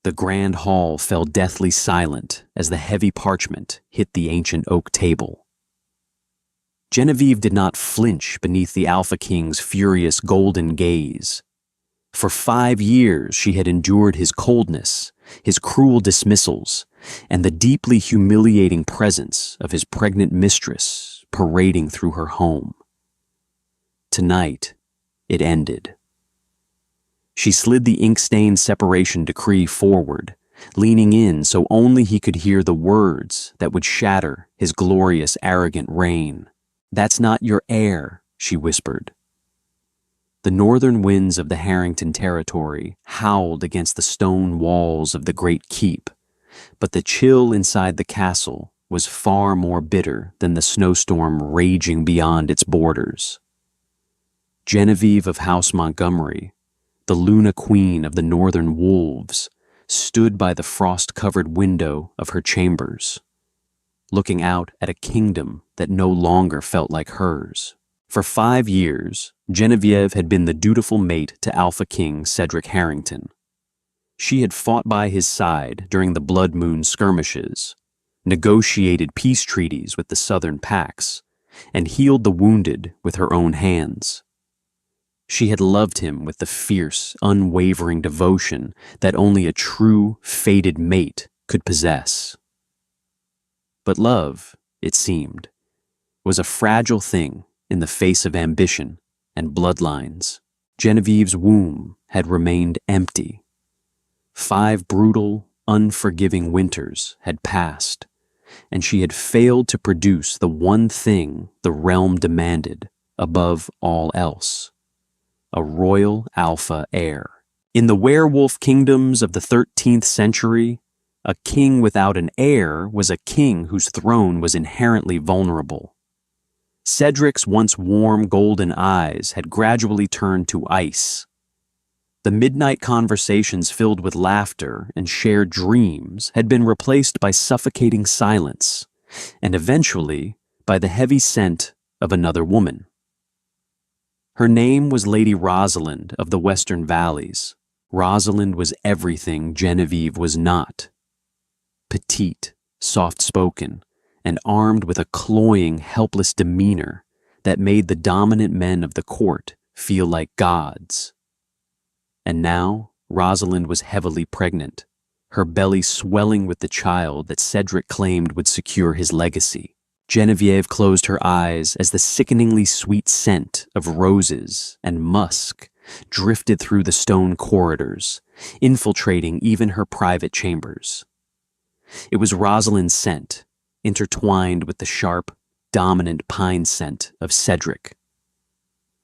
The grand hall fell deathly silent as the heavy parchment hit the ancient oak table. Genevieve did not flinch beneath the Alpha King's furious golden gaze. For 5 years she had endured his coldness, his cruel dismissals, and the deeply humiliating presence of his pregnant mistress parading through her home. Tonight, it ended. She slid the ink-stained separation decree forward, leaning in so only he could hear the words that would shatter his glorious, arrogant reign. "That's not your heir," she whispered. The northern winds of the Harrington territory howled against the stone walls of the great keep, but the chill inside the castle was far more bitter than the snowstorm raging beyond its borders. Genevieve of House Montgomery, the Luna Queen of the Northern Wolves, stood by the frost-covered window of her chambers, looking out at a kingdom that no longer felt like hers. For 5 years, Genevieve had been the dutiful mate to Alpha King Cedric Harrington. She had fought by his side during the Blood Moon skirmishes, negotiated peace treaties with the Southern Pax, and healed the wounded with her own hands. She had loved him with the fierce, unwavering devotion that only a true, fated mate could possess. But love, it seemed, was a fragile thing in the face of ambition and bloodlines. Genevieve's womb had remained empty. 5 brutal, unforgiving winters had passed, and she had failed to produce the one thing the realm demanded above all else: a royal alpha heir. In the werewolf kingdoms of the 13th century, a king without an heir was a king whose throne was inherently vulnerable. Cedric's once warm golden eyes had gradually turned to ice. The midnight conversations filled with laughter and shared dreams had been replaced by suffocating silence, and eventually by the heavy scent of another woman. Her name was Lady Rosalind of the Western Valleys. Rosalind was everything Genevieve was not. Petite, soft-spoken, and armed with a cloying, helpless demeanor that made the dominant men of the court feel like gods. And now Rosalind was heavily pregnant, her belly swelling with the child that Cedric claimed would secure his legacy. Genevieve closed her eyes as the sickeningly sweet scent of roses and musk drifted through the stone corridors, infiltrating even her private chambers. It was Rosalind's scent, intertwined with the sharp, dominant pine scent of Cedric.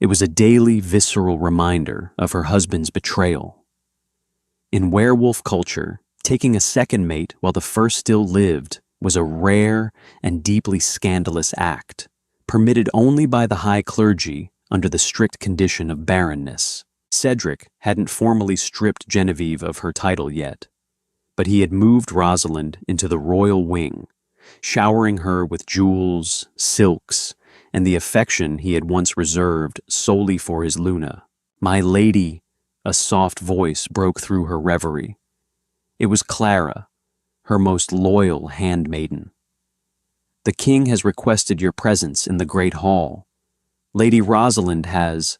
It was a daily, visceral reminder of her husband's betrayal. In werewolf culture, taking a second mate while the first still lived was a rare and deeply scandalous act, permitted only by the high clergy under the strict condition of barrenness. Cedric hadn't formally stripped Genevieve of her title yet, but he had moved Rosalind into the royal wing, showering her with jewels, silks, and the affection he had once reserved solely for his Luna. "My lady," a soft voice broke through her reverie. It was Clara, her most loyal handmaiden. "The king has requested your presence in the great hall. Lady Rosalind has...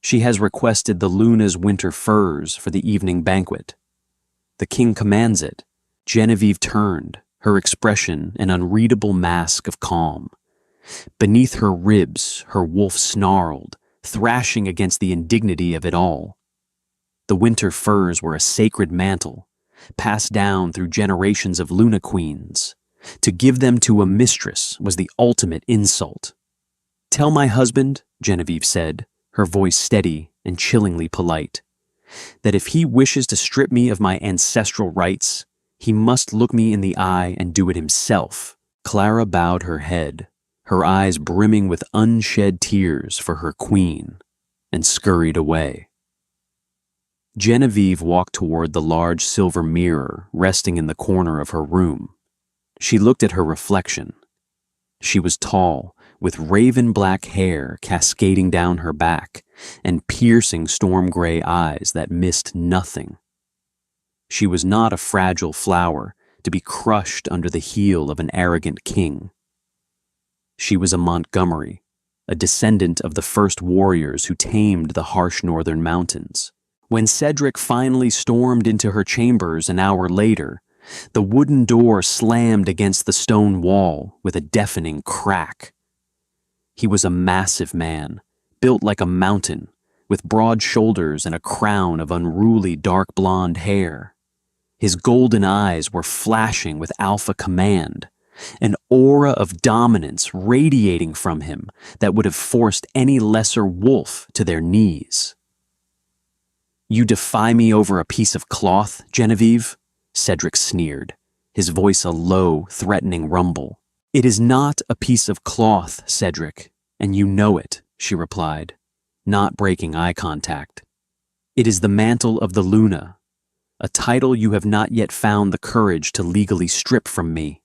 She has requested the Luna's winter furs for the evening banquet. The king commands it." Genevieve turned, her expression an unreadable mask of calm. Beneath her ribs, her wolf snarled, thrashing against the indignity of it all. The winter furs were a sacred mantle, passed down through generations of Luna Queens. To give them to a mistress was the ultimate insult. "Tell my husband," Genevieve said, her voice steady and chillingly polite, "that if he wishes to strip me of my ancestral rights, he must look me in the eye and do it himself." Clara bowed her head, her eyes brimming with unshed tears for her queen, and scurried away. Genevieve walked toward the large silver mirror resting in the corner of her room. She looked at her reflection. She was tall, with raven-black hair cascading down her back, and piercing storm-gray eyes that missed nothing. She was not a fragile flower to be crushed under the heel of an arrogant king. She was a Montgomery, a descendant of the first warriors who tamed the harsh northern mountains. When Cedric finally stormed into her chambers an hour later, the wooden door slammed against the stone wall with a deafening crack. He was a massive man, built like a mountain, with broad shoulders and a crown of unruly dark blonde hair. His golden eyes were flashing with alpha command, an aura of dominance radiating from him that would have forced any lesser wolf to their knees. "You defy me over a piece of cloth, Genevieve?" Cedric sneered, his voice a low, threatening rumble. "It is not a piece of cloth, Cedric, and you know it," she replied, not breaking eye contact. "It is the mantle of the Luna, a title you have not yet found the courage to legally strip from me."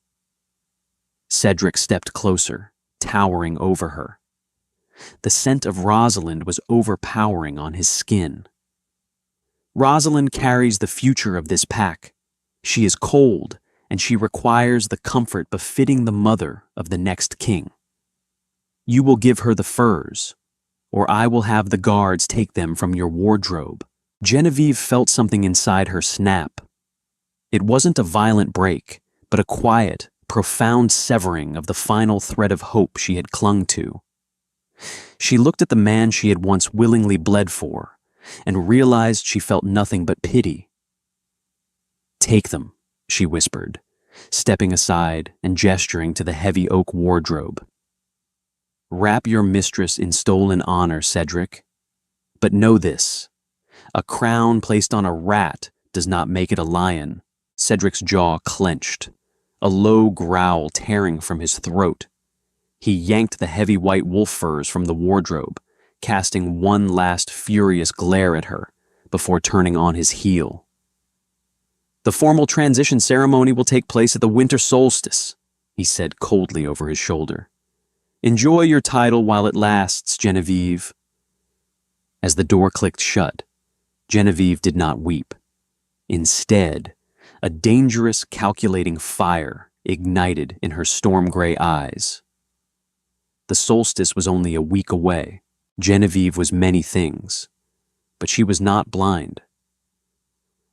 Cedric stepped closer, towering over her. The scent of Rosalind was overpowering on his skin. "Rosalind carries the future of this pack. She is cold, and she requires the comfort befitting the mother of the next king. You will give her the furs, or I will have the guards take them from your wardrobe." Genevieve felt something inside her snap. It wasn't a violent break, but a quiet, profound severing of the final thread of hope she had clung to. She looked at the man she had once willingly bled for, and realized she felt nothing but pity. "Take them," she whispered, stepping aside and gesturing to the heavy oak wardrobe. "Wrap your mistress in stolen honor, Cedric. But know this, a crown placed on a rat does not make it a lion." Cedric's jaw clenched, a low growl tearing from his throat. He yanked the heavy white wolf furs from the wardrobe, casting one last furious glare at her before turning on his heel. "The formal transition ceremony will take place at the winter solstice," he said coldly over his shoulder. "Enjoy your title while it lasts, Genevieve." As the door clicked shut, Genevieve did not weep. Instead, a dangerous, calculating fire ignited in her storm-gray eyes. The solstice was only a week away. Genevieve was many things, but she was not blind.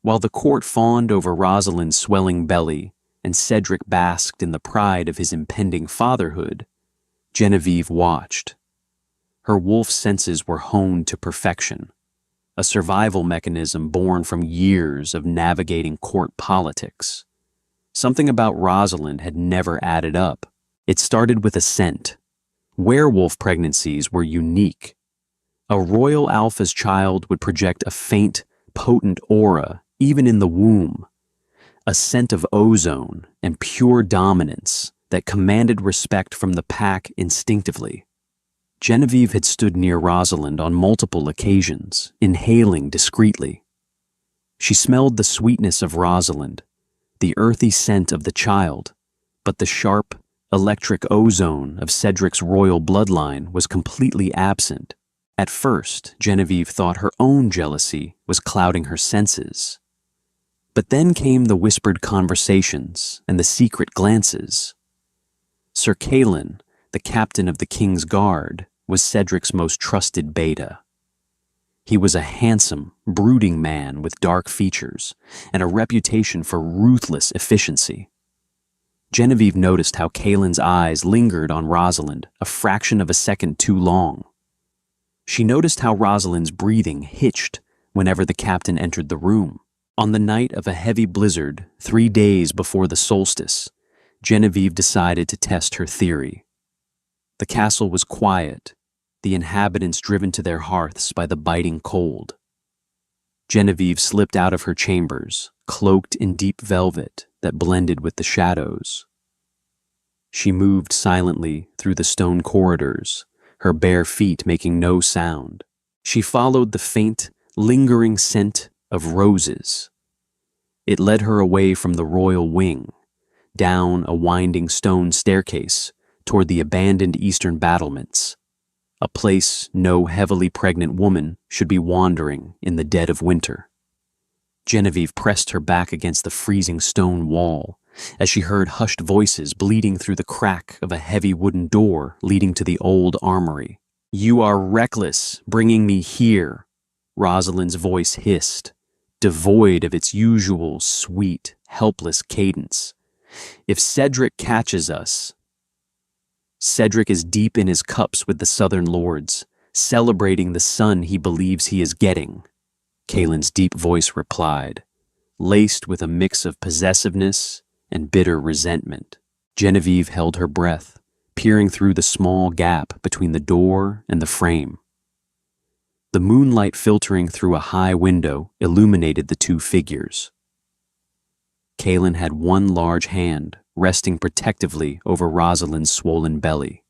While the court fawned over Rosalind's swelling belly and Cedric basked in the pride of his impending fatherhood, Genevieve watched. Her wolf senses were honed to perfection, a survival mechanism born from years of navigating court politics. Something about Rosalind had never added up. It started with a scent. Werewolf pregnancies were unique. A royal alpha's child would project a faint, potent aura even in the womb, a scent of ozone and pure dominance that commanded respect from the pack instinctively. Genevieve had stood near Rosalind on multiple occasions, inhaling discreetly. She smelled the sweetness of Rosalind, the earthy scent of the child, but the sharp, electric ozone of Cedric's royal bloodline was completely absent. At first, Genevieve thought her own jealousy was clouding her senses. But then came the whispered conversations and the secret glances. Sir Kalen, the captain of the King's Guard, was Cedric's most trusted beta. He was a handsome, brooding man with dark features and a reputation for ruthless efficiency. Genevieve noticed how Kalen's eyes lingered on Rosalind a fraction of a second too long. She noticed how Rosalind's breathing hitched whenever the captain entered the room. On the night of a heavy blizzard, 3 days before the solstice, Genevieve decided to test her theory. The castle was quiet, the inhabitants driven to their hearths by the biting cold. Genevieve slipped out of her chambers, cloaked in deep velvet that blended with the shadows. She moved silently through the stone corridors, her bare feet making no sound. She followed the faint, lingering scent of roses. It led her away from the royal wing, down a winding stone staircase toward the abandoned eastern battlements, a place no heavily pregnant woman should be wandering in the dead of winter. Genevieve pressed her back against the freezing stone wall as she heard hushed voices bleeding through the crack of a heavy wooden door leading to the old armory. "You are reckless, bringing me here," Rosalind's voice hissed, devoid of its usual sweet, helpless cadence. "If Cedric catches us—" Cedric is deep in his cups with the Southern Lords, celebrating the son he believes he is getting, Kaelin's deep voice replied, laced with a mix of possessiveness and bitter resentment. Genevieve held her breath, peering through the small gap between the door and the frame. The moonlight filtering through a high window illuminated the two figures. Kaelin had one large hand resting protectively over Rosalind's swollen belly.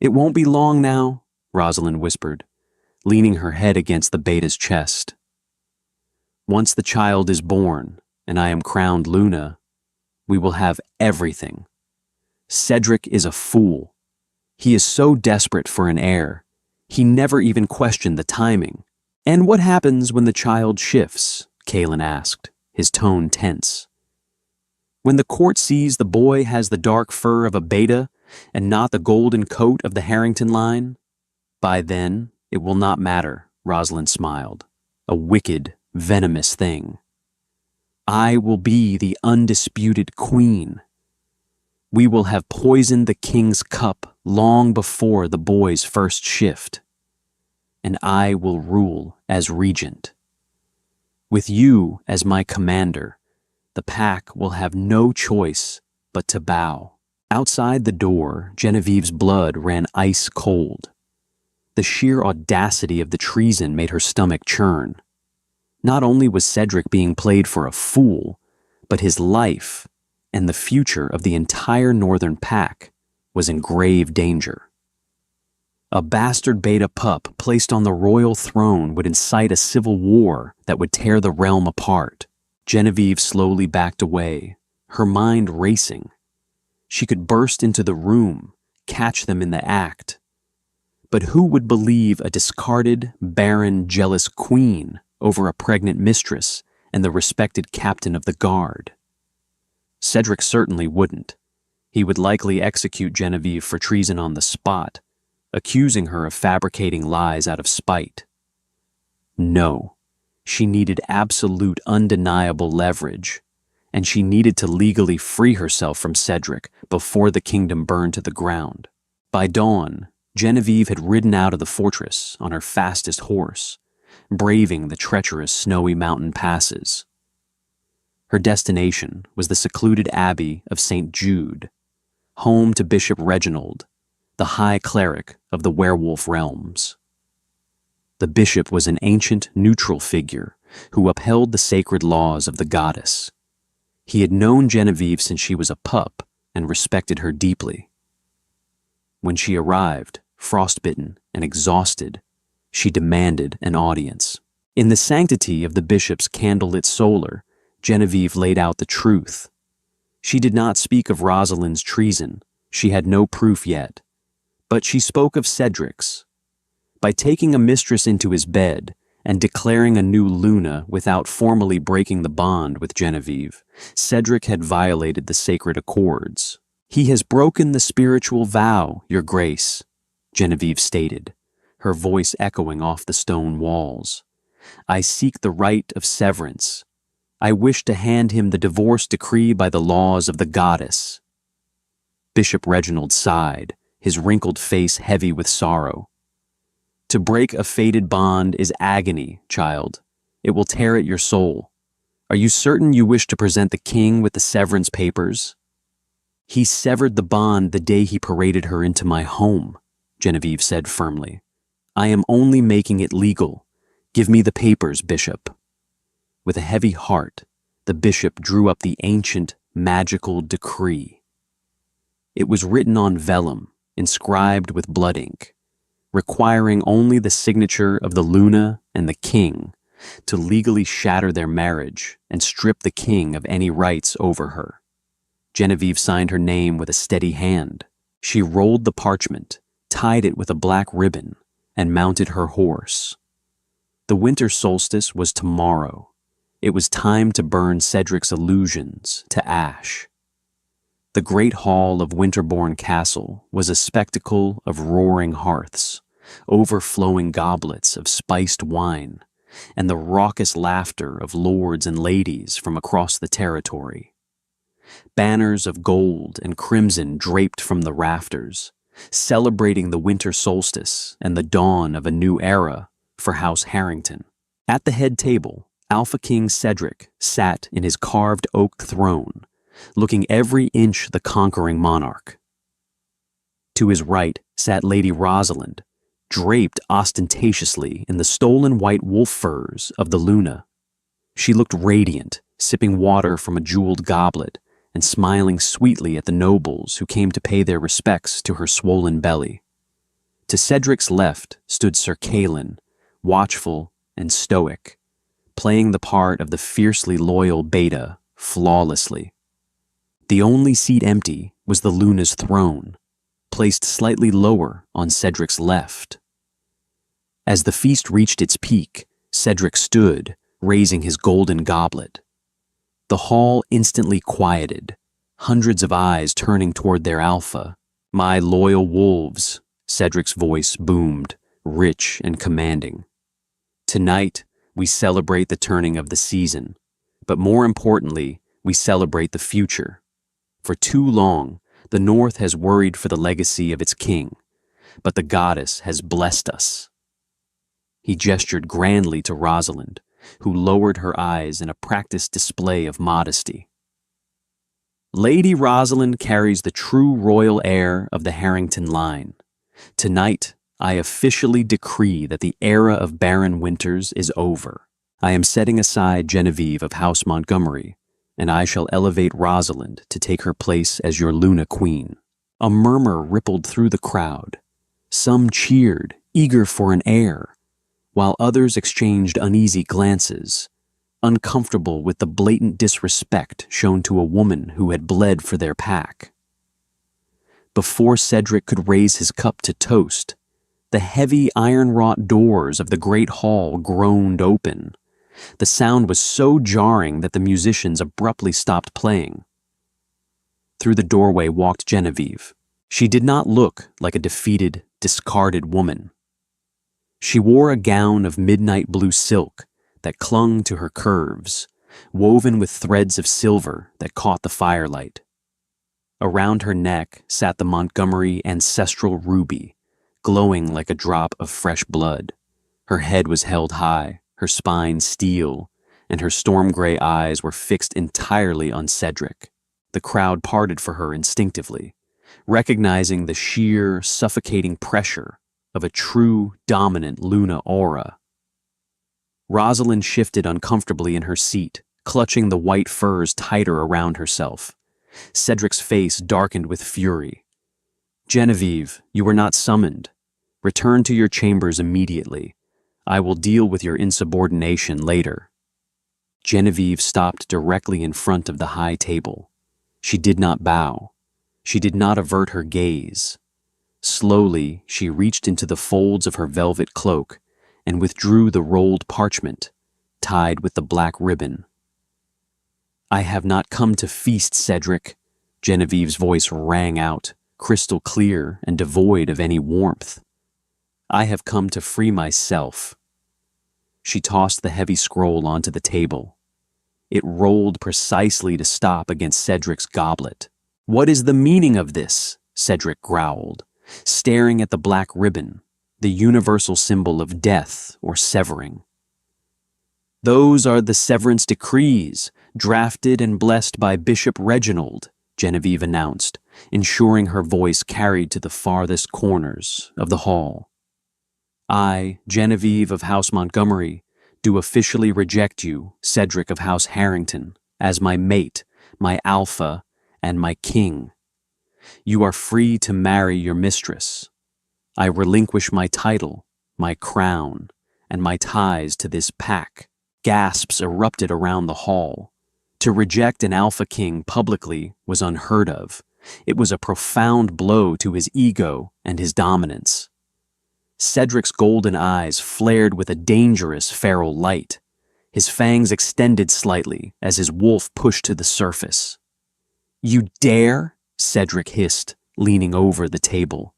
"It won't be long now," Rosalind whispered, leaning her head against the beta's chest. "Once the child is born and I am crowned Luna, we will have everything. Cedric is a fool. He is so desperate for an heir. He never even questioned the timing." "And what happens when the child shifts?" Kaelin asked, his tone tense. "When the court sees the boy has the dark fur of a beta and not the golden coat of the Harrington line? By then, it will not matter," Rosalind smiled, a wicked, venomous thing. "I will be the undisputed queen. We will have poisoned the king's cup long before the boy's first shift. And I will rule as regent. With you as my commander, the pack will have no choice but to bow." Outside the door, Genevieve's blood ran ice cold. The sheer audacity of the treason made her stomach churn. Not only was Cedric being played for a fool, but his life and the future of the entire Northern Pack was in grave danger. A bastard beta pup placed on the royal throne would incite a civil war that would tear the realm apart. Genevieve slowly backed away, her mind racing. She could burst into the room, catch them in the act. But who would believe a discarded, barren, jealous queen over a pregnant mistress and the respected captain of the guard? Cedric certainly wouldn't. He would likely execute Genevieve for treason on the spot, accusing her of fabricating lies out of spite. No, she needed absolute, undeniable leverage, and she needed to legally free herself from Cedric before the kingdom burned to the ground. By dawn, Genevieve had ridden out of the fortress on her fastest horse, braving the treacherous snowy mountain passes. Her destination was the secluded abbey of St. Jude, home to Bishop Reginald, the high cleric of the werewolf realms. The bishop was an ancient, neutral figure who upheld the sacred laws of the goddess. He had known Genevieve since she was a pup and respected her deeply. When she arrived, frostbitten and exhausted, she demanded an audience. In the sanctity of the bishop's candlelit solar, Genevieve laid out the truth. She did not speak of Rosalind's treason. She had no proof yet. But she spoke of Cedric's. By taking a mistress into his bed and declaring a new Luna without formally breaking the bond with Genevieve, Cedric had violated the sacred accords. "He has broken the spiritual vow, Your Grace," Genevieve stated, her voice echoing off the stone walls. "I seek the right of severance. I wish to hand him the divorce decree by the laws of the goddess." Bishop Reginald sighed, his wrinkled face heavy with sorrow. "To break a fated bond is agony, child. It will tear at your soul. Are you certain you wish to present the king with the severance papers?" "He severed the bond the day he paraded her into my home," Genevieve said firmly. "I am only making it legal. Give me the papers, Bishop." With a heavy heart, the bishop drew up the ancient, magical decree. It was written on vellum, inscribed with blood ink, requiring only the signature of the Luna and the king to legally shatter their marriage and strip the king of any rights over her. Genevieve signed her name with a steady hand. She rolled the parchment, tied it with a black ribbon, and mounted her horse. The winter solstice was tomorrow, It was time to burn Cedric's illusions to ash. The great hall of Winterbourne Castle was a spectacle of roaring hearths, overflowing goblets of spiced wine, and the raucous laughter of lords and ladies from across the territory. Banners of gold and crimson draped from the rafters, celebrating the winter solstice and the dawn of a new era for House Harrington. At the head table, Alpha King Cedric sat in his carved oak throne, looking every inch the conquering monarch. To his right sat Lady Rosalind, draped ostentatiously in the stolen white wolf furs of the Luna. She looked radiant, sipping water from a jeweled goblet and smiling sweetly at the nobles who came to pay their respects to her swollen belly. To Cedric's left stood Sir Calin, watchful and stoic, playing the part of the fiercely loyal beta flawlessly. The only seat empty was the Luna's throne, placed slightly lower on Cedric's left. As the feast reached its peak, Cedric stood, raising his golden goblet. The hall instantly quieted, hundreds of eyes turning toward their alpha. "My loyal wolves," Cedric's voice boomed, rich and commanding. "Tonight, we celebrate the turning of the season, but more importantly, we celebrate the future. For too long, the North has worried for the legacy of its king, but the goddess has blessed us." He gestured grandly to Rosalind, who lowered her eyes in a practiced display of modesty. "Lady Rosalind carries the true royal heir of the Harrington line. Tonight, I officially decree that the era of Baron Winters is over. I am setting aside Genevieve of House Montgomery, and I shall elevate Rosalind to take her place as your Luna Queen." A murmur rippled through the crowd. Some cheered, eager for an heir, while others exchanged uneasy glances, uncomfortable with the blatant disrespect shown to a woman who had bled for their pack. Before Cedric could raise his cup to toast, the heavy iron-wrought doors of the great hall groaned open. The sound was so jarring that the musicians abruptly stopped playing. Through the doorway walked Genevieve. She did not look like a defeated, discarded woman. She wore a gown of midnight blue silk that clung to her curves, woven with threads of silver that caught the firelight. Around her neck sat the Montgomery ancestral ruby, glowing like a drop of fresh blood. Her head was held high, her spine steel, and her storm-gray eyes were fixed entirely on Cedric. The crowd parted for her instinctively, recognizing the sheer, suffocating pressure of a true, dominant Luna aura. Rosalind shifted uncomfortably in her seat, clutching the white furs tighter around herself. Cedric's face darkened with fury. "Genevieve, you were not summoned. Return to your chambers immediately. I will deal with your insubordination later." Genevieve stopped directly in front of the high table. She did not bow. She did not avert her gaze. Slowly, she reached into the folds of her velvet cloak and withdrew the rolled parchment, tied with the black ribbon. "I have not come to feast, Cedric," Genevieve's voice rang out, crystal clear and devoid of any warmth. "I have come to free myself." She tossed the heavy scroll onto the table. It rolled precisely to stop against Cedric's goblet. "What is the meaning of this?" Cedric growled, staring at the black ribbon, the universal symbol of death or severing. "Those are the severance decrees, drafted and blessed by Bishop Reginald," Genevieve announced, ensuring her voice carried to the farthest corners of the hall. "I, Genevieve of House Montgomery, do officially reject you, Cedric of House Harrington, as my mate, my alpha, and my king. You are free to marry your mistress. I relinquish my title, my crown, and my ties to this pack." Gasps erupted around the hall. To reject an alpha king publicly was unheard of. It was a profound blow to his ego and his dominance. Cedric's golden eyes flared with a dangerous feral light. His fangs extended slightly as his wolf pushed to the surface. "You dare?" Cedric hissed, leaning over the table.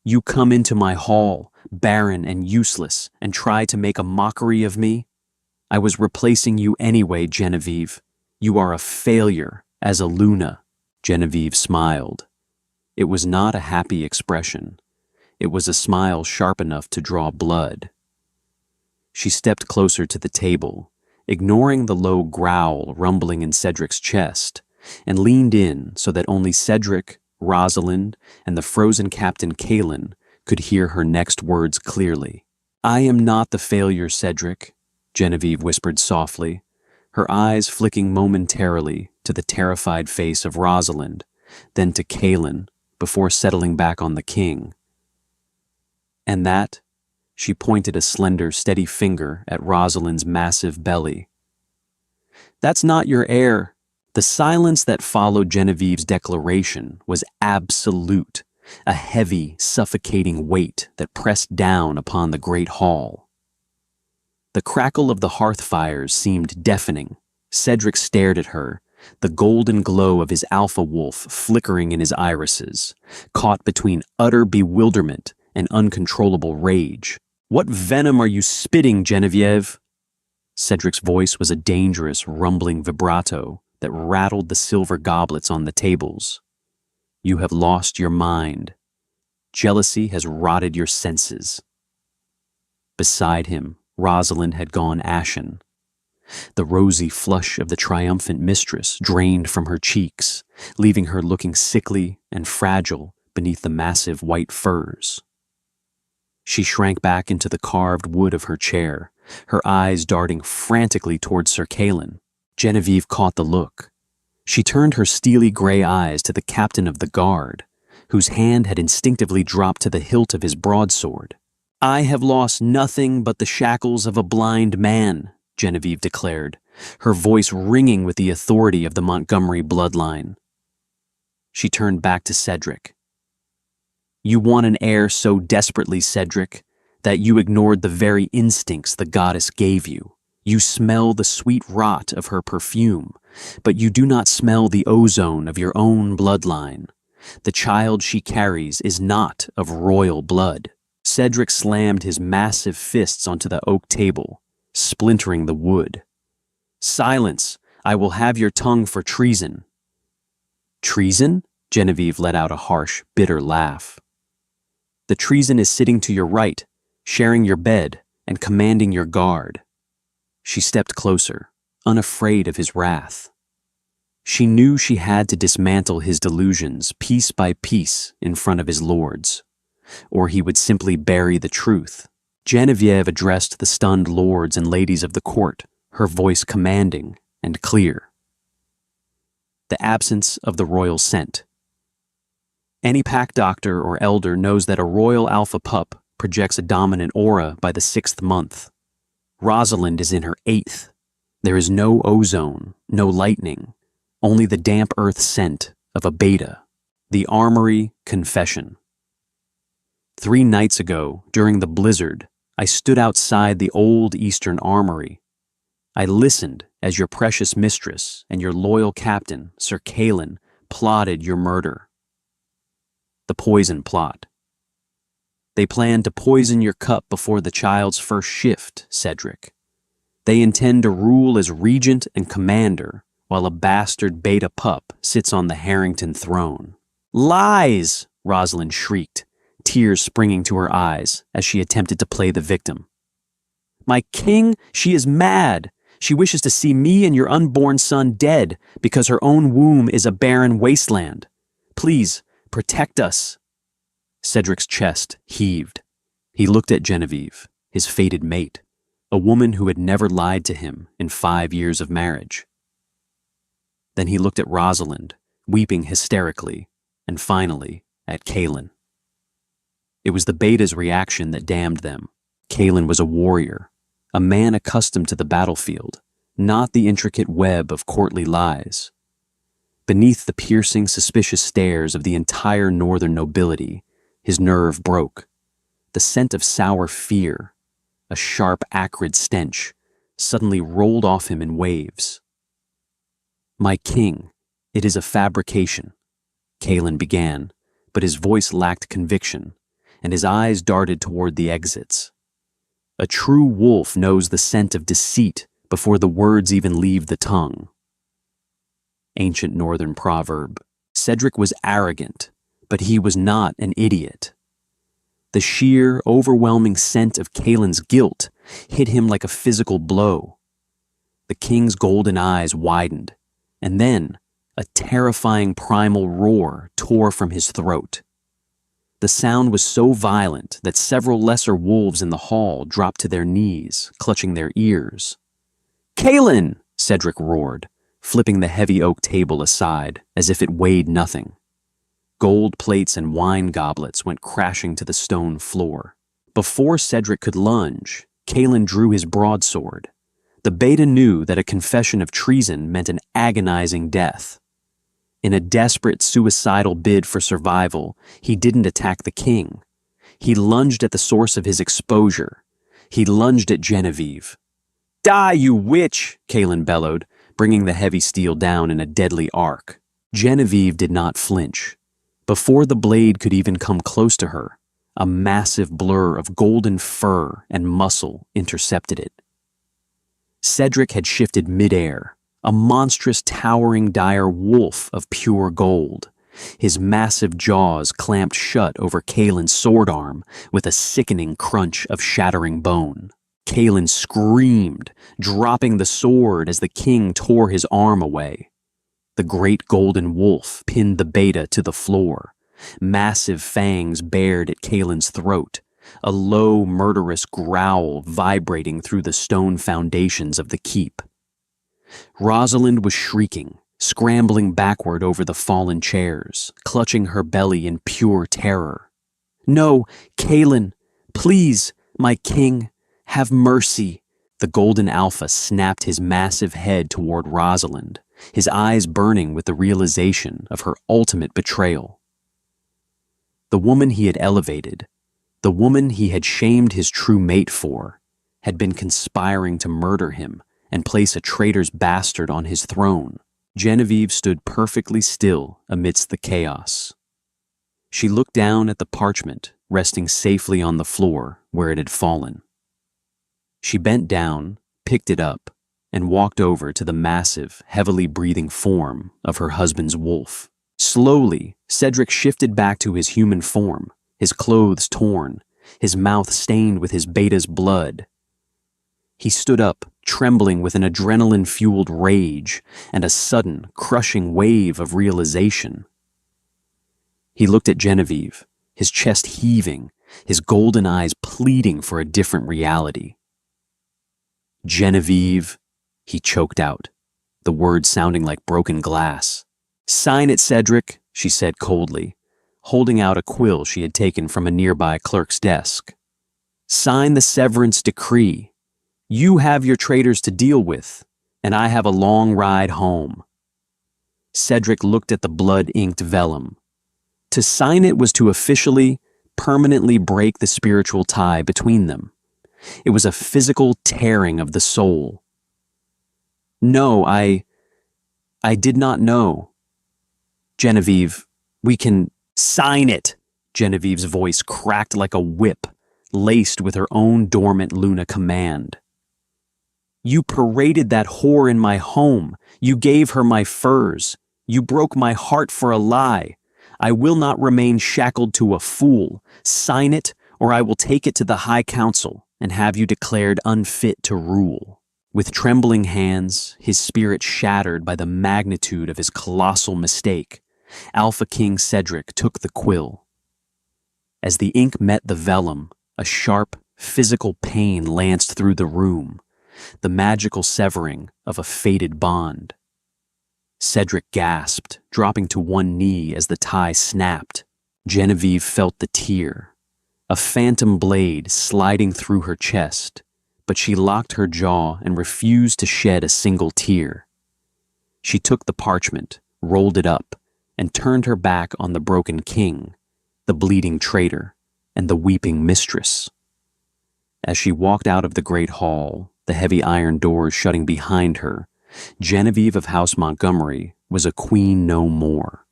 "You come into my hall, barren and useless, and try to make a mockery of me? I was replacing you anyway, Genevieve. You are a failure as a Luna." Genevieve smiled. It was not a happy expression. It was a smile sharp enough to draw blood. She stepped closer to the table, ignoring the low growl rumbling in Cedric's chest, and leaned in so that only Cedric, Rosalind, and the frozen Captain Kalen could hear her next words clearly. "I am not the failure, Cedric," Genevieve whispered softly, her eyes flicking momentarily to the terrified face of Rosalind, then to Kalen, before settling back on the king. "And that," she pointed a slender, steady finger at Rosalind's massive belly. "That's not your heir." The silence that followed Genevieve's declaration was absolute, a heavy, suffocating weight that pressed down upon the great hall. The crackle of the hearth fires seemed deafening. Cedric stared at her, the golden glow of his alpha wolf flickering in his irises, caught between utter bewilderment and uncontrollable rage. "What venom are you spitting, Genevieve?" Cedric's voice was a dangerous, rumbling vibrato that rattled the silver goblets on the tables. "You have lost your mind. Jealousy has rotted your senses." Beside him, Rosalind had gone ashen. The rosy flush of the triumphant mistress drained from her cheeks, leaving her looking sickly and fragile beneath the massive white furs. She shrank back into the carved wood of her chair, her eyes darting frantically towards Sir Kalen. Genevieve caught the look. She turned her steely gray eyes to the captain of the guard, whose hand had instinctively dropped to the hilt of his broadsword. "I have lost nothing but the shackles of a blind man," Genevieve declared, her voice ringing with the authority of the Montgomery bloodline. She turned back to Cedric. "You want an heir so desperately, Cedric, that you ignored the very instincts the goddess gave you. You smell the sweet rot of her perfume, but you do not smell the ozone of your own bloodline. The child she carries is not of royal blood." Cedric slammed his massive fists onto the oak table, splintering the wood. "Silence! I will have your tongue for treason." "Treason?" Genevieve let out a harsh, bitter laugh. "The treason is sitting to your right, sharing your bed, and commanding your guard." She stepped closer, unafraid of his wrath. She knew she had to dismantle his delusions piece by piece in front of his lords, or he would simply bury the truth. Genevieve addressed the stunned lords and ladies of the court, her voice commanding and clear. The absence of the royal scent. Any pack doctor or elder knows that a royal alpha pup projects a dominant aura by the 6th month. Rosalind is in her 8th. There is no ozone, no lightning, only the damp earth scent of a beta. The Armory Confession. 3 nights ago, during the blizzard, I stood outside the old Eastern Armory. I listened as your precious mistress and your loyal captain, Sir Kalen, plotted your murder. The poison plot. They planned to poison your cup before the child's first shift, Cedric. They intend to rule as regent and commander, while a bastard beta pup sits on the Harrington throne. "Lies!" Rosalind shrieked, tears springing to her eyes as she attempted to play the victim. "My king, she is mad. She wishes to see me and your unborn son dead because her own womb is a barren wasteland. Please, protect us." Cedric's chest heaved. He looked at Genevieve, his fated mate, a woman who had never lied to him in 5 years of marriage. Then he looked at Rosalind, weeping hysterically, and finally at Kalen. It was the beta's reaction that damned them. Kalen was a warrior, a man accustomed to the battlefield, not the intricate web of courtly lies. Beneath the piercing, suspicious stares of the entire northern nobility, his nerve broke. The scent of sour fear, a sharp, acrid stench, suddenly rolled off him in waves. "My king, it is a fabrication," Kalen began, but his voice lacked conviction, and his eyes darted toward the exits. A true wolf knows the scent of deceit before the words even leave the tongue. Ancient Northern proverb. Cedric was arrogant, but he was not an idiot. The sheer, overwhelming scent of Kalen's guilt hit him like a physical blow. The king's golden eyes widened, and then a terrifying primal roar tore from his throat. The sound was so violent that several lesser wolves in the hall dropped to their knees, clutching their ears. "Kalen!" Cedric roared, flipping the heavy oak table aside as if it weighed nothing. Gold plates and wine goblets went crashing to the stone floor. Before Cedric could lunge, Kalen drew his broadsword. The beta knew that a confession of treason meant an agonizing death. In a desperate, suicidal bid for survival, he didn't attack the king. He lunged at the source of his exposure. He lunged at Genevieve. "Die, you witch!" Kalen bellowed, bringing the heavy steel down in a deadly arc. Genevieve did not flinch. Before the blade could even come close to her, a massive blur of golden fur and muscle intercepted it. Cedric had shifted midair, a monstrous, towering, dire wolf of pure gold. His massive jaws clamped shut over Kalen's sword arm with a sickening crunch of shattering bone. Kalen screamed, dropping the sword as the king tore his arm away. The great golden wolf pinned the beta to the floor. Massive fangs bared at Kalen's throat, a low, murderous growl vibrating through the stone foundations of the keep. Rosalind was shrieking, scrambling backward over the fallen chairs, clutching her belly in pure terror. "No, Kalen, please, my king, have mercy." The golden alpha snapped his massive head toward Rosalind, his eyes burning with the realization of her ultimate betrayal. The woman he had elevated, the woman he had shamed his true mate for, had been conspiring to murder him and place a traitor's bastard on his throne. Genevieve stood perfectly still amidst the chaos. She looked down at the parchment resting safely on the floor where it had fallen. She bent down, picked it up, and walked over to the massive, heavily breathing form of her husband's wolf. Slowly, Cedric shifted back to his human form, his clothes torn, his mouth stained with his beta's blood. He stood up, trembling with an adrenaline-fueled rage and a sudden, crushing wave of realization. He looked at Genevieve, his chest heaving, his golden eyes pleading for a different reality. "Genevieve," he choked out, the words sounding like broken glass. "Sign it, Cedric," she said coldly, holding out a quill she had taken from a nearby clerk's desk. "Sign the severance decree. You have your traitors to deal with, and I have a long ride home." Cedric looked at the blood-inked vellum. To sign it was to officially, permanently break the spiritual tie between them. It was a physical tearing of the soul. "No, I did not know. Genevieve, we can sign it." Genevieve's voice cracked like a whip, laced with her own dormant Luna command. "You paraded that whore in my home. You gave her my furs. You broke my heart for a lie. I will not remain shackled to a fool. Sign it, or I will take it to the High Council and have you declared unfit to rule." With trembling hands, his spirit shattered by the magnitude of his colossal mistake, Alpha King Cedric took the quill. As the ink met the vellum, a sharp, physical pain lanced through the room, the magical severing of a fated bond. Cedric gasped, dropping to one knee as the tie snapped. Genevieve felt the tear, a phantom blade sliding through her chest, but she locked her jaw and refused to shed a single tear. She took the parchment, rolled it up, and turned her back on the broken king, the bleeding traitor, and the weeping mistress. As she walked out of the great hall, the heavy iron doors shutting behind her, Genevieve of House Montgomery was a queen no more.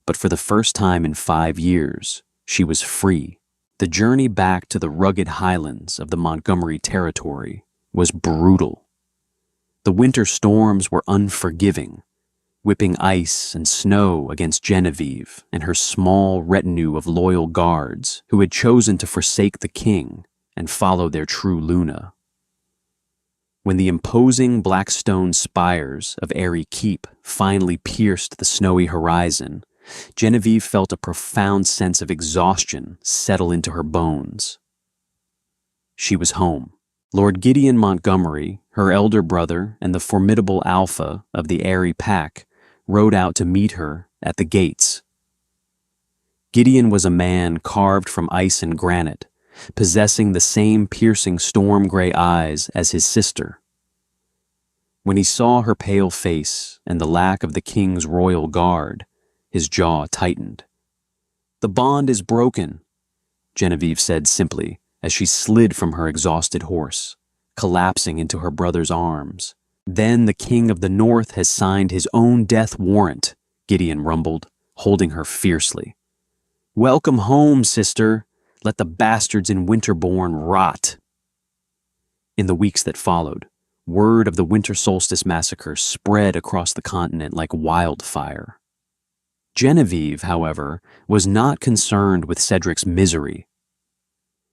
But for the first time in 5 years, she was free. The journey back to the rugged highlands of the Montgomery territory was brutal. The winter storms were unforgiving, whipping ice and snow against Genevieve and her small retinue of loyal guards who had chosen to forsake the king and follow their true Luna. When the imposing black stone spires of Airy Keep finally pierced the snowy horizon, Genevieve felt a profound sense of exhaustion settle into her bones. She was home. Lord Gideon Montgomery, her elder brother, and the formidable alpha of the Airy pack rode out to meet her at the gates. Gideon was a man carved from ice and granite, possessing the same piercing storm-gray eyes as his sister. When he saw her pale face and the lack of the king's royal guard, his jaw tightened. "The bond is broken," Genevieve said simply as she slid from her exhausted horse, collapsing into her brother's arms. "Then the king of the north has signed his own death warrant," Gideon rumbled, holding her fiercely. "Welcome home, sister. Let the bastards in Winterbourne rot." In the weeks that followed, word of the winter solstice massacre spread across the continent like wildfire. Genevieve, however, was not concerned with Cedric's misery.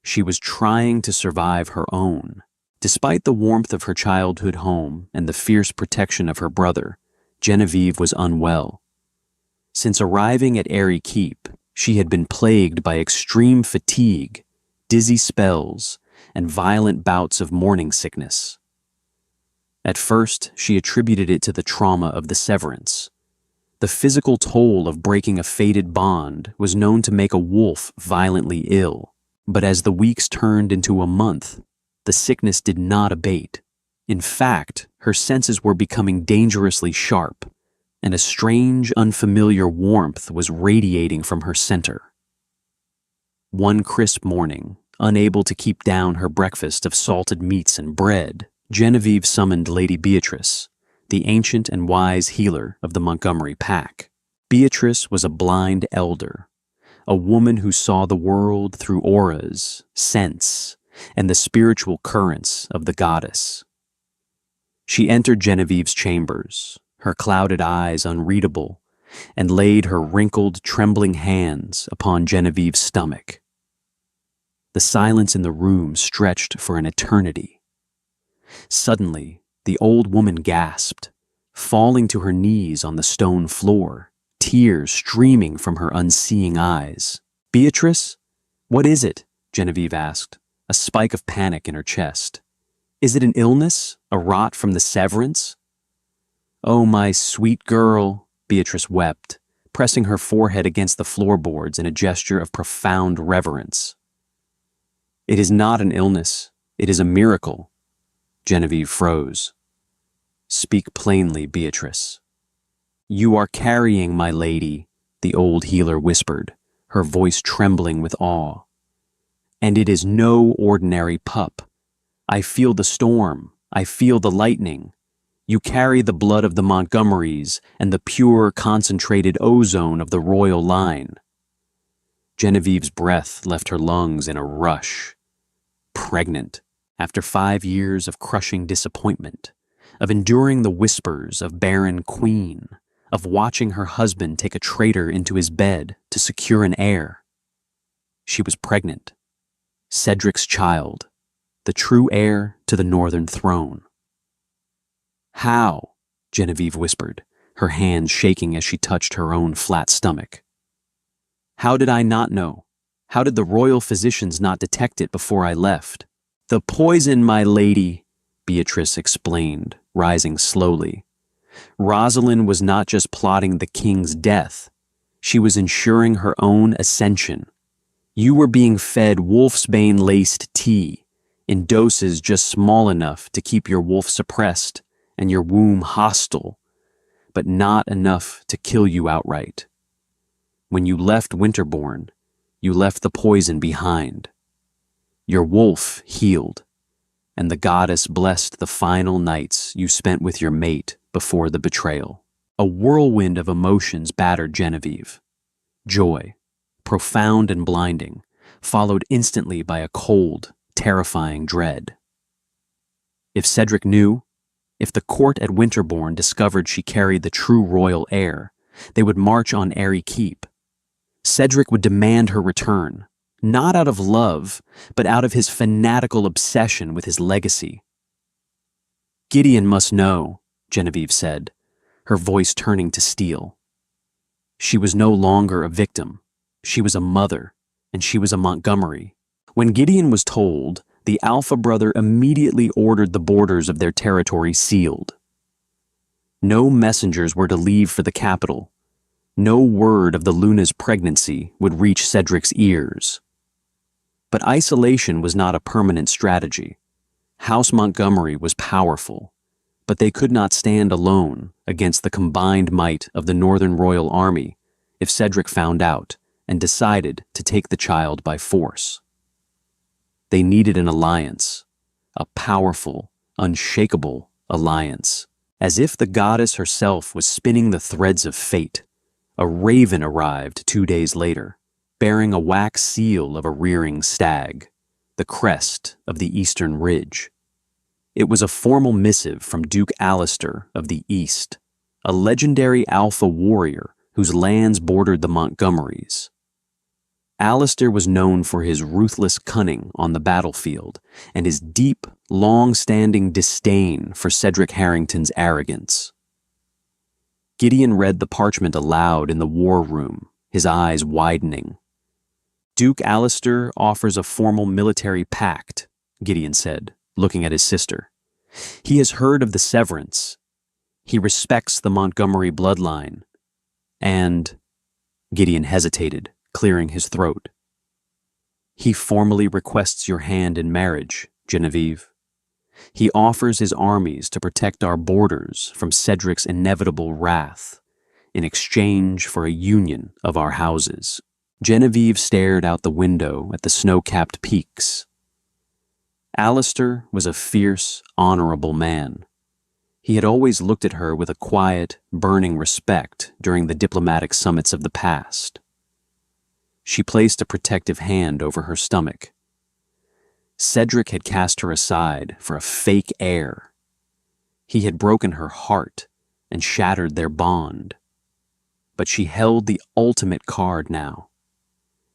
She was trying to survive her own. Despite the warmth of her childhood home and the fierce protection of her brother, Genevieve was unwell. Since arriving at Airy Keep, she had been plagued by extreme fatigue, dizzy spells, and violent bouts of morning sickness. At first, she attributed it to the trauma of the severance. The physical toll of breaking a fated bond was known to make a wolf violently ill, but as the weeks turned into a month, the sickness did not abate. In fact, her senses were becoming dangerously sharp, and a strange, unfamiliar warmth was radiating from her center. One crisp morning, unable to keep down her breakfast of salted meats and bread, Genevieve summoned Lady Beatrice, the ancient and wise healer of the Montgomery pack. Beatrice was a blind elder, a woman who saw the world through auras, scents, and the spiritual currents of the goddess. She entered Genevieve's chambers, her clouded eyes unreadable, and laid her wrinkled, trembling hands upon Genevieve's stomach. The silence in the room stretched for an eternity. Suddenly, the old woman gasped, falling to her knees on the stone floor, tears streaming from her unseeing eyes. "Beatrice? What is it?" Genevieve asked, a spike of panic in her chest. "Is it an illness? A rot from the severance?" "Oh, my sweet girl," Beatrice wept, pressing her forehead against the floorboards in a gesture of profound reverence. "It is not an illness. It is a miracle." Genevieve froze. "Speak plainly, Beatrice." "You are carrying, my lady," the old healer whispered, her voice trembling with awe. "And it is no ordinary pup. I feel the storm. I feel the lightning. You carry the blood of the Montgomerys and the pure, concentrated ozone of the royal line." Genevieve's breath left her lungs in a rush. Pregnant, after 5 years of crushing disappointment, of enduring the whispers of barren queen, of watching her husband take a traitor into his bed to secure an heir. She was pregnant. Cedric's child, the true heir to the northern throne. "How?" Genevieve whispered, her hands shaking as she touched her own flat stomach. "How did I not know? How did the royal physicians not detect it before I left?" "The poison, my lady," Beatrice explained, rising slowly. "Rosalind was not just plotting the king's death. She was ensuring her own ascension. You were being fed wolfsbane-laced tea, in doses just small enough to keep your wolf suppressed and your womb hostile, but not enough to kill you outright. When you left Winterbourne, you left the poison behind. Your wolf healed, and the goddess blessed the final nights you spent with your mate before the betrayal. A whirlwind of emotions battered Genevieve. Joy, profound and blinding, followed instantly by a cold, terrifying dread. If Cedric knew, if the court at Winterbourne discovered she carried the true royal heir, they would march on Airy Keep. Cedric would demand her return, not out of love, but out of his fanatical obsession with his legacy. Gideon must know, Genevieve said, her voice turning to steel. She was no longer a victim. She was a mother, and she was a Montgomery. When Gideon was told, the Alpha brother immediately ordered the borders of their territory sealed. No messengers were to leave for the capital. No word of the Luna's pregnancy would reach Cedric's ears. But isolation was not a permanent strategy. House Montgomery was powerful, but they could not stand alone against the combined might of the Northern Royal Army if Cedric found out and decided to take the child by force. They needed an alliance, a powerful, unshakable alliance. As if the goddess herself was spinning the threads of fate, a raven arrived 2 days later, bearing a wax seal of a rearing stag, the crest of the Eastern Ridge. It was a formal missive from Duke Alistair of the East, a legendary alpha warrior whose lands bordered the Montgomerys. Alistair was known for his ruthless cunning on the battlefield and his deep, long-standing disdain for Cedric Harrington's arrogance. Gideon read the parchment aloud in the war room, his eyes widening. Duke Alistair offers a formal military pact, Gideon said, looking at his sister. He has heard of the severance. He respects the Montgomery bloodline. And, Gideon hesitated, clearing his throat. He formally requests your hand in marriage, Genevieve. He offers his armies to protect our borders from Cedric's inevitable wrath in exchange for a union of our houses. Genevieve stared out the window at the snow-capped peaks. Alistair was a fierce, honorable man. He had always looked at her with a quiet, burning respect during the diplomatic summits of the past. She placed a protective hand over her stomach. Cedric had cast her aside for a fake heir. He had broken her heart and shattered their bond. But she held the ultimate card now.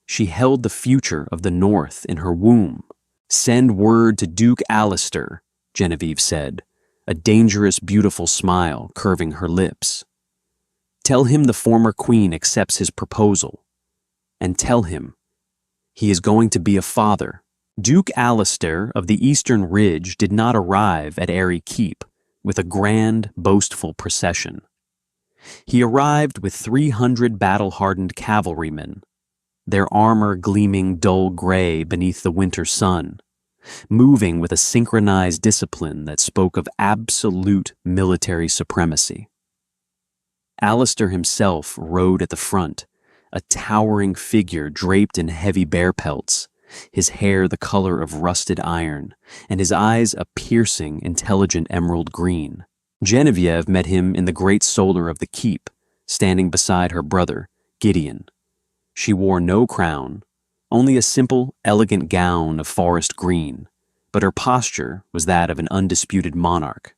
She held the future of the North in her womb. Send word to Duke Alistair, Genevieve said, a dangerous, beautiful smile curving her lips. Tell him the former queen accepts his proposal. And tell him he is going to be a father. Duke Alistair of the Eastern Ridge did not arrive at Airy Keep with a grand, boastful procession. He arrived with 300 battle-hardened cavalrymen, their armor gleaming dull gray beneath the winter sun, moving with a synchronized discipline that spoke of absolute military supremacy. Alistair himself rode at the front, a towering figure draped in heavy bear pelts, his hair the color of rusted iron, and his eyes a piercing, intelligent emerald green. Genevieve met him in the great solar of the keep, standing beside her brother, Gideon. She wore no crown, only a simple, elegant gown of forest green, but her posture was that of an undisputed monarch.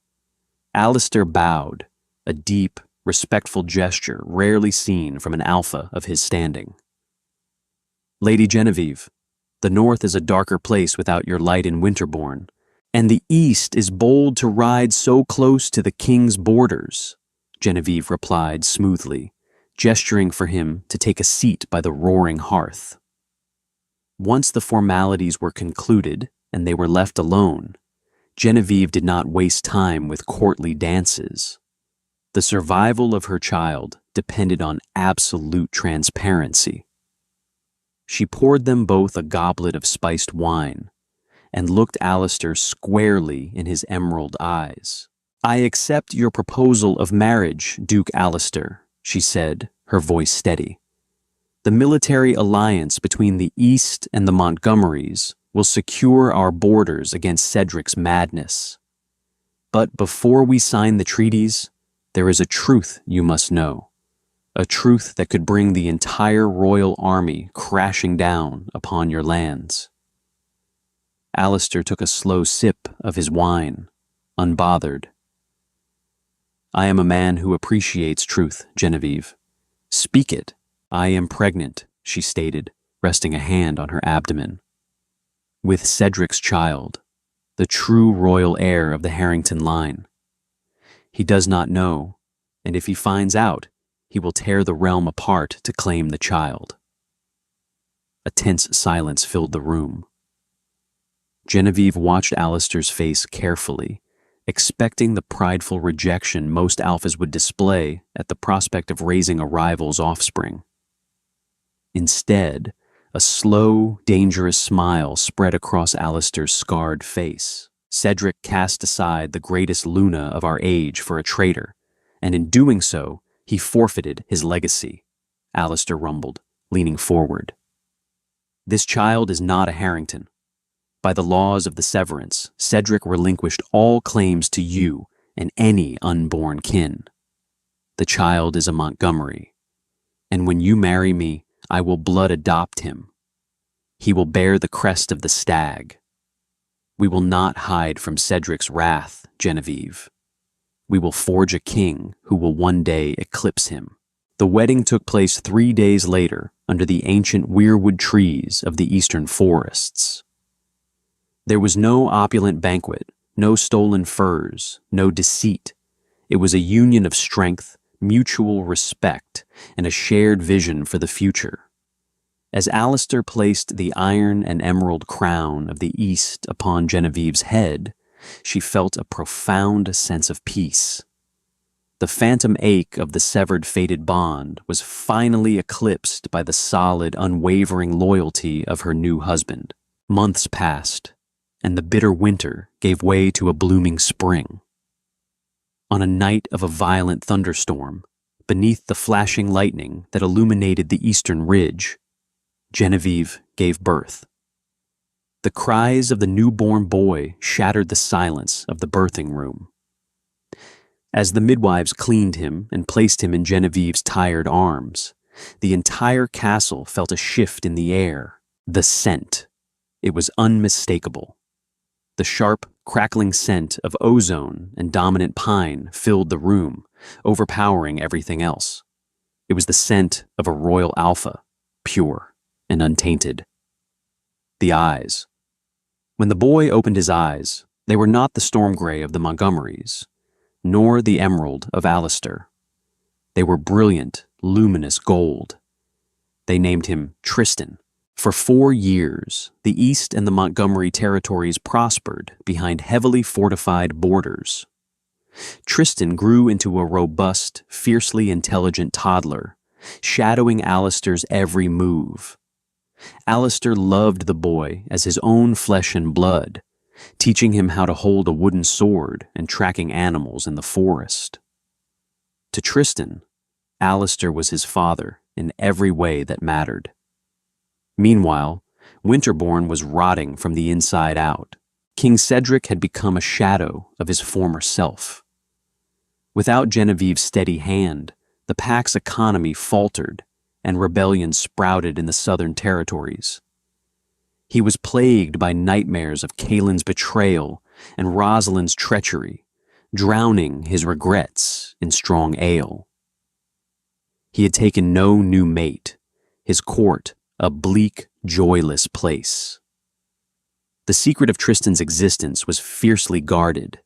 Alistair bowed, a deep, respectful gesture rarely seen from an alpha of his standing. Lady Genevieve, the North is a darker place without your light in Winterbourne, and the East is bold to ride so close to the king's borders, Genevieve replied smoothly, gesturing for him to take a seat by the roaring hearth. Once the formalities were concluded and they were left alone, Genevieve did not waste time with courtly dances. The survival of her child depended on absolute transparency. She poured them both a goblet of spiced wine and looked Alistair squarely in his emerald eyes. I accept your proposal of marriage, Duke Alistair, she said, her voice steady. The military alliance between the East and the Montgomerys will secure our borders against Cedric's madness. But before we sign the treaties, there is a truth you must know, a truth that could bring the entire royal army crashing down upon your lands." Alistair took a slow sip of his wine, unbothered. "I am a man who appreciates truth, Genevieve. Speak it." "I am pregnant," she stated, resting a hand on her abdomen. "With Cedric's child, the true royal heir of the Harrington line. He does not know, and if he finds out, he will tear the realm apart to claim the child." A tense silence filled the room. Genevieve watched Alistair's face carefully, expecting the prideful rejection most alphas would display at the prospect of raising a rival's offspring. Instead, a slow, dangerous smile spread across Alistair's scarred face. Cedric cast aside the greatest Luna of our age for a traitor, and in doing so, he forfeited his legacy, Alistair rumbled, leaning forward. "This child is not a Harrington. By the laws of the severance, Cedric relinquished all claims to you and any unborn kin. The child is a Montgomery, and when you marry me, I will blood adopt him. He will bear the crest of the stag. We will not hide from Cedric's wrath, Genevieve. We will forge a king who will one day eclipse him." The wedding took place 3 days later under the ancient weirwood trees of the eastern forests. There was no opulent banquet, no stolen furs, no deceit. It was a union of strength, mutual respect, and a shared vision for the future. As Alistair placed the iron and emerald crown of the East upon Genevieve's head, she felt a profound sense of peace. The phantom ache of the severed fated bond was finally eclipsed by the solid, unwavering loyalty of her new husband. Months passed, and the bitter winter gave way to a blooming spring. On a night of a violent thunderstorm, beneath the flashing lightning that illuminated the eastern ridge, Genevieve gave birth. The cries of the newborn boy shattered the silence of the birthing room. As the midwives cleaned him and placed him in Genevieve's tired arms, the entire castle felt a shift in the air. The scent. It was unmistakable. The sharp, crackling scent of ozone and dominant pine filled the room, overpowering everything else. It was the scent of a royal alpha, pure and untainted. The eyes. When the boy opened his eyes, they were not the storm gray of the Montgomerys, nor the emerald of Alistair. They were brilliant, luminous gold. They named him Tristan. For 4 years, the East and the Montgomery territories prospered behind heavily fortified borders. Tristan grew into a robust, fiercely intelligent toddler, shadowing Alistair's every move. Alistair loved the boy as his own flesh and blood, teaching him how to hold a wooden sword and tracking animals in the forest. To Tristan, Alistair was his father in every way that mattered. Meanwhile, Winterbourne was rotting from the inside out. King Cedric had become a shadow of his former self. Without Genevieve's steady hand, the Pax's economy faltered and rebellion sprouted in the southern territories. He was plagued by nightmares of Caelin's betrayal and Rosalind's treachery, drowning his regrets in strong ale. He had taken no new mate, his court a bleak, joyless place. The secret of Tristan's existence was fiercely guarded,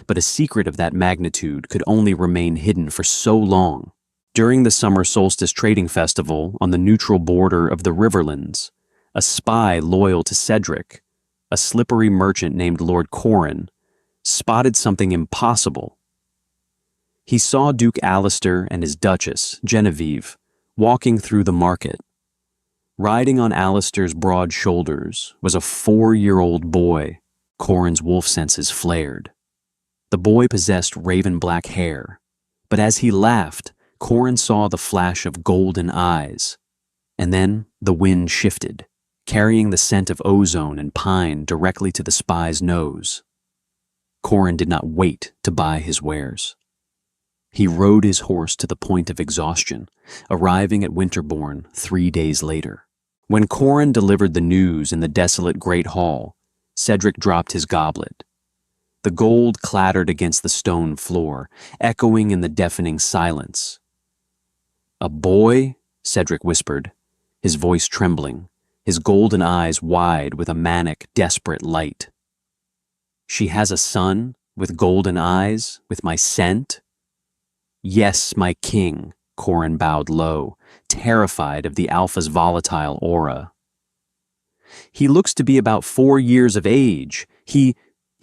but a secret of that magnitude could only remain hidden for so long. During the summer solstice trading festival on the neutral border of the Riverlands, a spy loyal to Cedric, a slippery merchant named Lord Corrin, spotted something impossible. He saw Duke Alistair and his Duchess, Genevieve, walking through the market. Riding on Alistair's broad shoulders was a 4-year-old boy. Corrin's wolf senses flared. The boy possessed raven-black hair, but as he laughed, Corrin saw the flash of golden eyes, and then the wind shifted, carrying the scent of ozone and pine directly to the spy's nose. Corin did not wait to buy his wares. He rode his horse to the point of exhaustion, arriving at Winterbourne 3 days later. When Corin delivered the news in the desolate great hall, Cedric dropped his goblet. The gold clattered against the stone floor, echoing in the deafening silence. "A boy?" Cedric whispered, his voice trembling, his golden eyes wide with a manic, desperate light. "She has a son, with golden eyes, with my scent?" "Yes, my king," Corin bowed low, terrified of the Alpha's volatile aura. "He looks to be about 4 years of age. He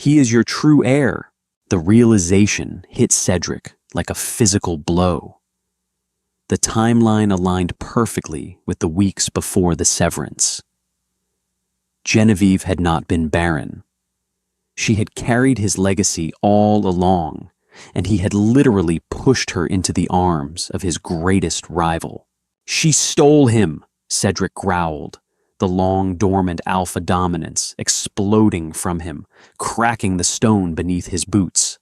is your true heir." The realization hit Cedric like a physical blow. The timeline aligned perfectly with the weeks before the severance. Genevieve had not been barren. She had carried his legacy all along, and he had literally pushed her into the arms of his greatest rival. "She stole him," Cedric growled, the long dormant alpha dominance exploding from him, cracking the stone beneath his boots.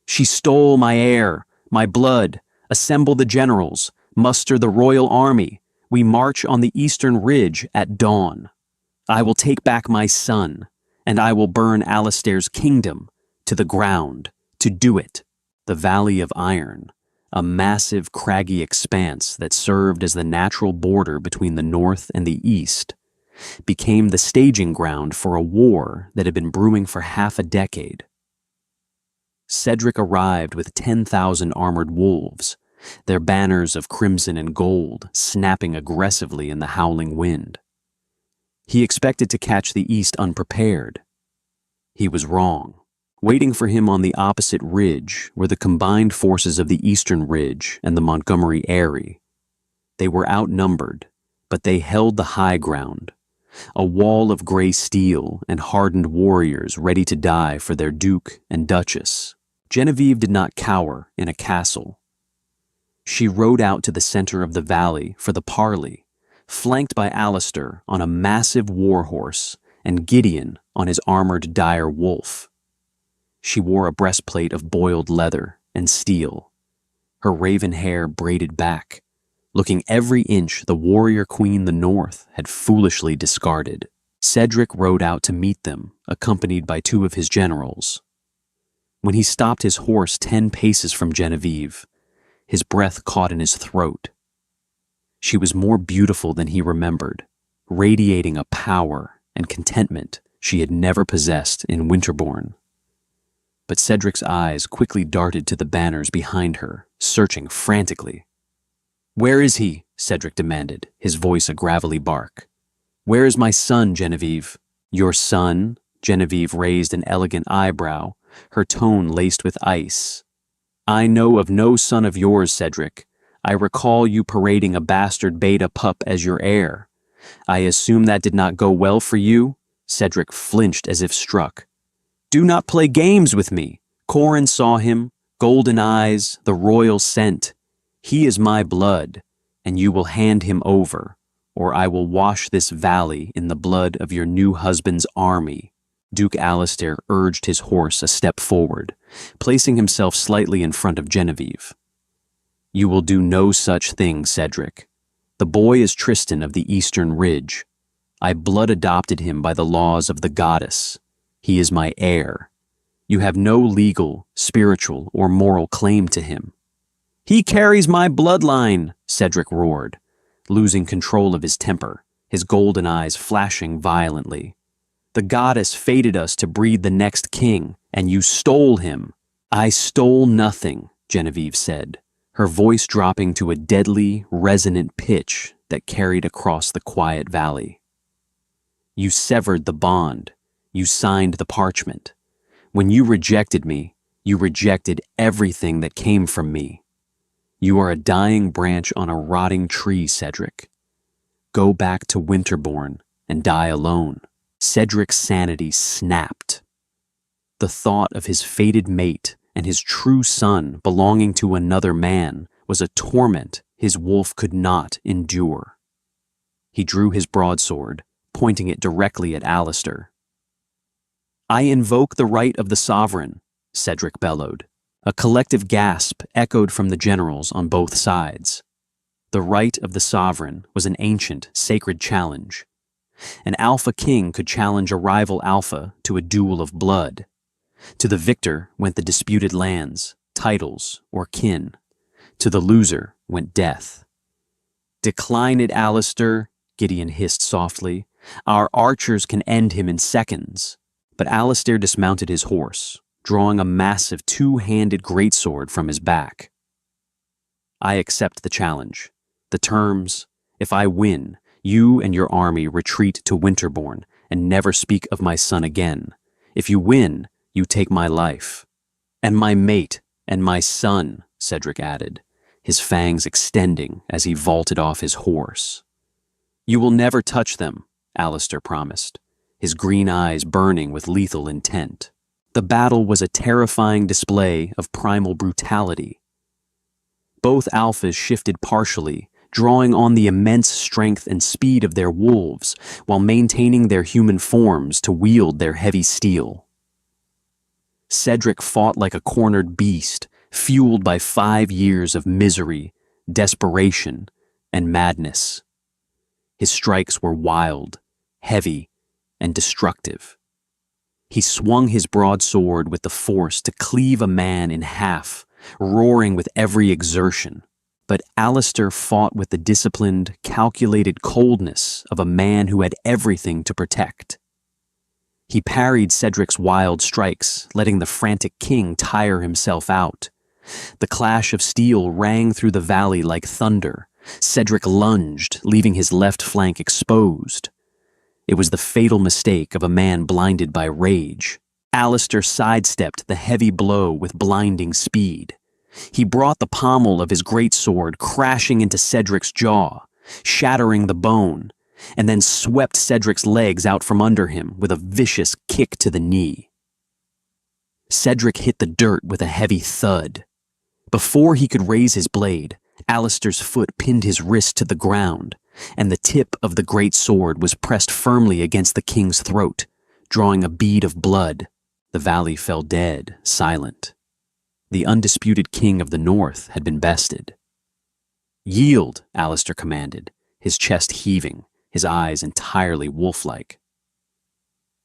"She stole my heir, my blood. Assemble the generals, muster the royal army. We march on the eastern ridge at dawn. I will take back my son, and I will burn Alistair's kingdom to the ground. To do it, the Valley of Iron, a massive craggy expanse that served as the natural border between the north and the east, became the staging ground for a war that had been brewing for half a decade. Cedric arrived with 10,000 armored wolves, their banners of crimson and gold snapping aggressively in the howling wind. He expected to catch the east unprepared. He was wrong. Waiting for him on the opposite ridge were the combined forces of the Eastern Ridge and the Montgomery Eyrie. They were outnumbered, but they held the high ground, a wall of gray steel and hardened warriors ready to die for their duke and duchess. Genevieve did not cower in a castle. She rode out to the center of the valley for the parley, flanked by Alistair on a massive war horse and Gideon on his armored dire wolf. She wore a breastplate of boiled leather and steel, her raven hair braided back, looking every inch the warrior queen the North had foolishly discarded. Cedric rode out to meet them, accompanied by 2 of his generals. When he stopped his horse 10 paces from Genevieve, his breath caught in his throat. She was more beautiful than he remembered, radiating a power and contentment she had never possessed in Winterbourne. But Cedric's eyes quickly darted to the banners behind her, searching frantically. "Where is he?" Cedric demanded, his voice a gravelly bark. "Where is my son, Genevieve?" "Your son?" Genevieve raised an elegant eyebrow, her tone laced with ice. "I know of no son of yours, Cedric. I recall you parading a bastard beta pup as your heir. I assume that did not go well for you?" Cedric flinched as if struck. "Do not play games with me." Corin saw him, golden eyes, the royal scent. "He is my blood, and you will hand him over, or I will wash this valley in the blood of your new husband's army." Duke Alistair urged his horse a step forward, placing himself slightly in front of Genevieve. "You will do no such thing, Cedric. The boy is Tristan of the Eastern Ridge. I blood-adopted him by the laws of the goddess. He is my heir. You have no legal, spiritual, or moral claim to him." "He carries my bloodline," Cedric roared, losing control of his temper, his golden eyes flashing violently. "The goddess fated us to breed the next king, and you stole him." "I stole nothing," Genevieve said, her voice dropping to a deadly, resonant pitch that carried across the quiet valley. "You severed the bond. You signed the parchment. When you rejected me, you rejected everything that came from me. You are a dying branch on a rotting tree, Cedric. Go back to Winterbourne and die alone." Cedric's sanity snapped. The thought of his fated mate and his true son belonging to another man was a torment his wolf could not endure. He drew his broadsword, pointing it directly at Alistair. "I invoke the right of the sovereign," Cedric bellowed. A collective gasp echoed from the generals on both sides. The right of the sovereign was an ancient, sacred challenge. An Alpha King could challenge a rival Alpha to a duel of blood. To the victor went the disputed lands, titles, or kin. To the loser went death. "Decline it, Alistair," Gideon hissed softly. "Our archers can end him in seconds." But Alistair dismounted his horse, drawing a massive two-handed greatsword from his back. "I accept the challenge. The terms: if I win, you and your army retreat to Winterborn and never speak of my son again. If you win, you take my life. And my mate, and my son," Cedric added, his fangs extending as he vaulted off his horse. "You will never touch them," Alistair promised, his green eyes burning with lethal intent. The battle was a terrifying display of primal brutality. Both alphas shifted partially, drawing on the immense strength and speed of their wolves while maintaining their human forms to wield their heavy steel. Cedric fought like a cornered beast, fueled by 5 years of misery, desperation, and madness. His strikes were wild, heavy, and destructive. He swung his broadsword with the force to cleave a man in half, roaring with every exertion. But Alistair fought with the disciplined, calculated coldness of a man who had everything to protect. He parried Cedric's wild strikes, letting the frantic king tire himself out. The clash of steel rang through the valley like thunder. Cedric lunged, leaving his left flank exposed. It was the fatal mistake of a man blinded by rage. Alistair sidestepped the heavy blow with blinding speed. He brought the pommel of his greatsword crashing into Cedric's jaw, shattering the bone, and then swept Cedric's legs out from under him with a vicious kick to the knee. Cedric hit the dirt with a heavy thud. Before he could raise his blade, Alistair's foot pinned his wrist to the ground, and the tip of the greatsword was pressed firmly against the king's throat, drawing a bead of blood. The valley fell dead, silent. The undisputed king of the north had been bested. "Yield," Alistair commanded, his chest heaving, his eyes entirely wolf-like.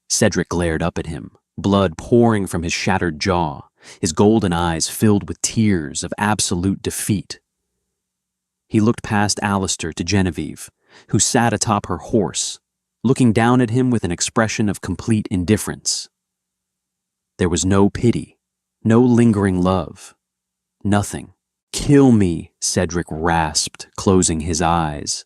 Cedric glared up at him, blood pouring from his shattered jaw, his golden eyes filled with tears of absolute defeat. He looked past Alistair to Genevieve, who sat atop her horse, looking down at him with an expression of complete indifference. There was no pity, no lingering love, nothing. "Kill me," Cedric rasped, closing his eyes.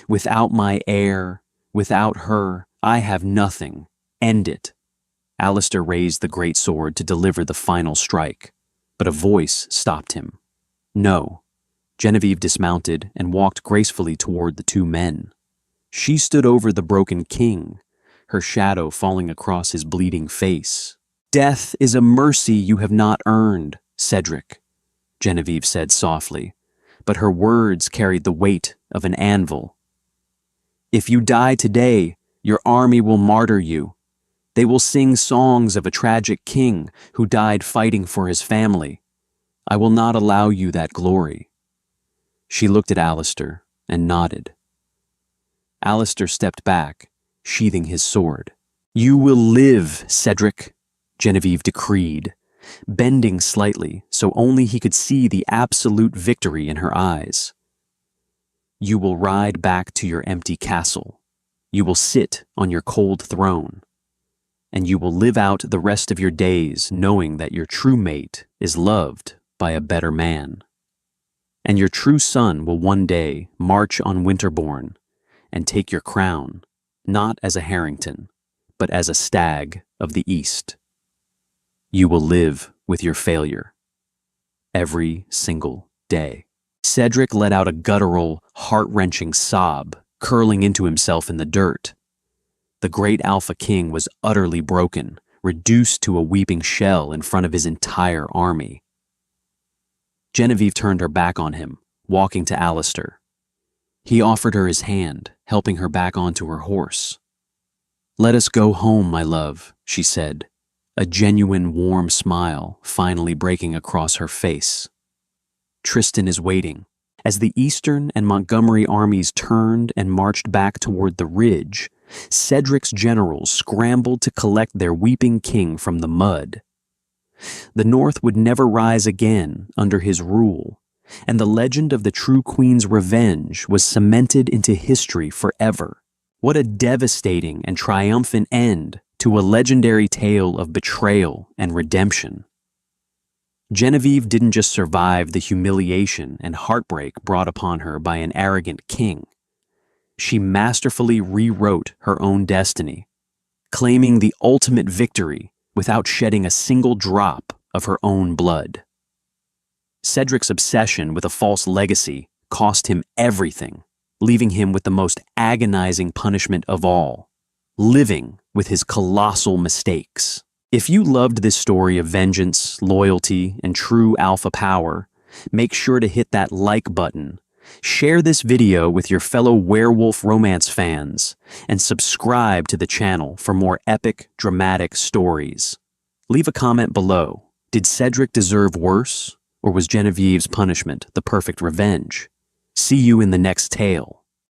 "Without my heir, without her, I have nothing. End it." Alistair raised the greatsword to deliver the final strike, but a voice stopped him. "No." Genevieve dismounted and walked gracefully toward the two men. She stood over the broken king, her shadow falling across his bleeding face. "Death is a mercy you have not earned, Cedric," Genevieve said softly, but her words carried the weight of an anvil. "If you die today, your army will martyr you. They will sing songs of a tragic king who died fighting for his family. I will not allow you that glory." She looked at Alistair and nodded. Alistair stepped back, sheathing his sword. "You will live, Cedric," Genevieve decreed, bending slightly so only he could see the absolute victory in her eyes. "You will ride back to your empty castle. You will sit on your cold throne. And you will live out the rest of your days knowing that your true mate is loved by a better man. And your true son will one day march on Winterborn and take your crown, not as a Harrington, but as a stag of the East. You will live with your failure. Every single day." Cedric let out a guttural, heart-wrenching sob, curling into himself in the dirt. The great Alpha King was utterly broken, reduced to a weeping shell in front of his entire army. Genevieve turned her back on him, walking to Alistair. He offered her his hand, helping her back onto her horse. "Let us go home, my love," she said, a genuine warm smile finally breaking across her face. Tristan is waiting. As the Eastern and Montgomery armies turned and marched back toward the ridge, Cedric's generals scrambled to collect their weeping king from the mud. The North would never rise again under his rule, and the legend of the true queen's revenge was cemented into history forever. What a devastating and triumphant end to a legendary tale of betrayal and redemption. Genevieve didn't just survive the humiliation and heartbreak brought upon her by an arrogant king. She masterfully rewrote her own destiny, claiming the ultimate victory without shedding a single drop of her own blood. Cedric's obsession with a false legacy cost him everything, leaving him with the most agonizing punishment of all, living with his colossal mistakes. If you loved this story of vengeance, loyalty, and true alpha power, make sure to hit that like button, share this video with your fellow werewolf romance fans, and subscribe to the channel for more epic, dramatic stories. Leave a comment below. Did Cedric deserve worse, or was Genevieve's punishment the perfect revenge? See you in the next tale.